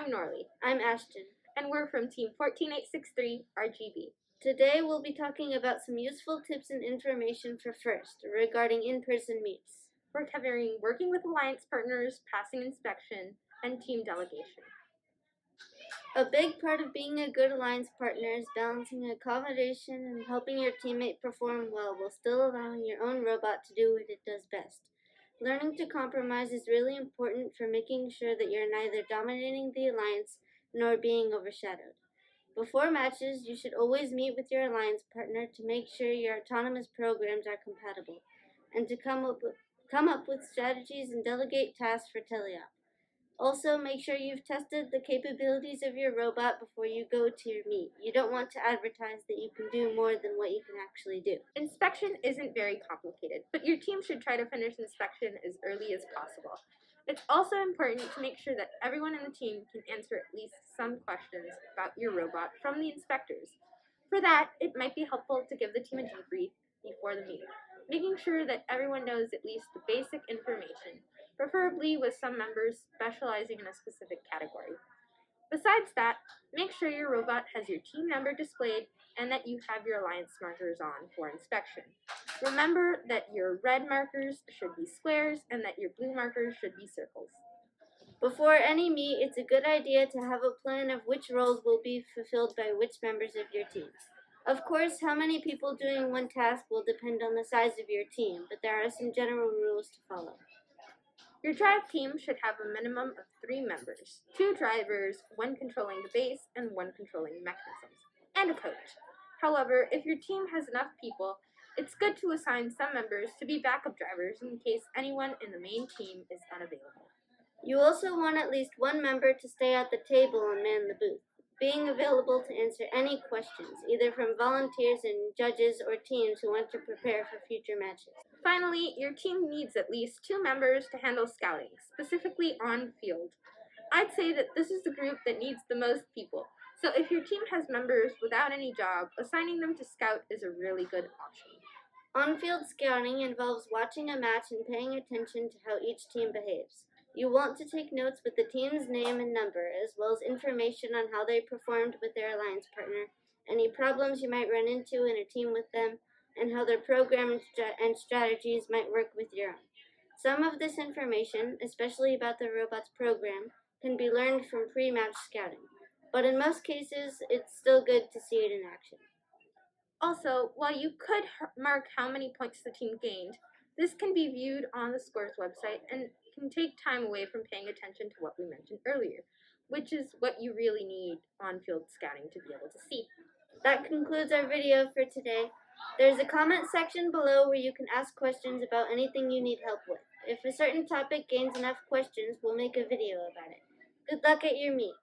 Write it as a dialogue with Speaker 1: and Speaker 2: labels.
Speaker 1: I'm Noraly.
Speaker 2: I'm Ashton.
Speaker 1: And we're from Team 14863 RGB.
Speaker 2: Today we'll be talking about some useful tips and information for first regarding in-person meets.
Speaker 1: We're covering working with alliance partners, passing inspection, and team delegation.
Speaker 2: A big part of being a good alliance partner is balancing accommodation and helping your teammate perform well while still allowing your own robot to do what it does best. Learning to compromise is really important for making sure that you're neither dominating the alliance nor being overshadowed. Before matches, you should always meet with your alliance partner to make sure your autonomous programs are compatible, and to come up with strategies and delegate tasks for teleop. Also, make sure you've tested the capabilities of your robot before you go to your meet. You don't want to advertise that you can do more than what you can actually do.
Speaker 1: Inspection isn't very complicated, but your team should try to finish inspection as early as possible. It's also important to make sure that everyone in the team can answer at least some questions about your robot from the inspectors. For that, it might be helpful to give the team a debrief before the meeting, making sure that everyone knows at least the basic information, preferably with some members specializing in a specific category. Besides that, make sure your robot has your team number displayed and that you have your alliance markers on for inspection. Remember that your red markers should be squares and that your blue markers should be circles.
Speaker 2: Before any meet, it's a good idea to have a plan of which roles will be fulfilled by which members of your team. Of course, how many people doing one task will depend on the size of your team, but there are some general rules to follow.
Speaker 1: Your drive team should have a minimum of 3 members, 2 drivers, 1 controlling the base, and 1 controlling mechanisms, and a coach. However, if your team has enough people, it's good to assign some members to be backup drivers in case anyone in the main team is unavailable.
Speaker 2: You also want at least one member to stay at the table and man the booth, being available to answer any questions, either from volunteers and judges or teams who want to prepare for future matches.
Speaker 1: Finally, your team needs at least 2 members to handle scouting, specifically on field. I'd say that this is the group that needs the most people, so if your team has members without any job, assigning them to scout is a really good option.
Speaker 2: On-field scouting involves watching a match and paying attention to how each team behaves. You want to take notes with the team's name and number, as well as information on how they performed with their alliance partner, any problems you might run into in a team with them, and how their program and strategies might work with your own. Some of this information, especially about the robot's program, can be learned from pre-match scouting, but in most cases, it's still good to see it in action.
Speaker 1: Also, while you could mark how many points the team gained, this can be viewed on the Scores website and can take time away from paying attention to what we mentioned earlier, which is what you really need on-field scouting to be able to see.
Speaker 2: That concludes our video for today. There's a comment section below where you can ask questions about anything you need help with. If a certain topic gains enough questions, we'll make a video about it. Good luck at your meet.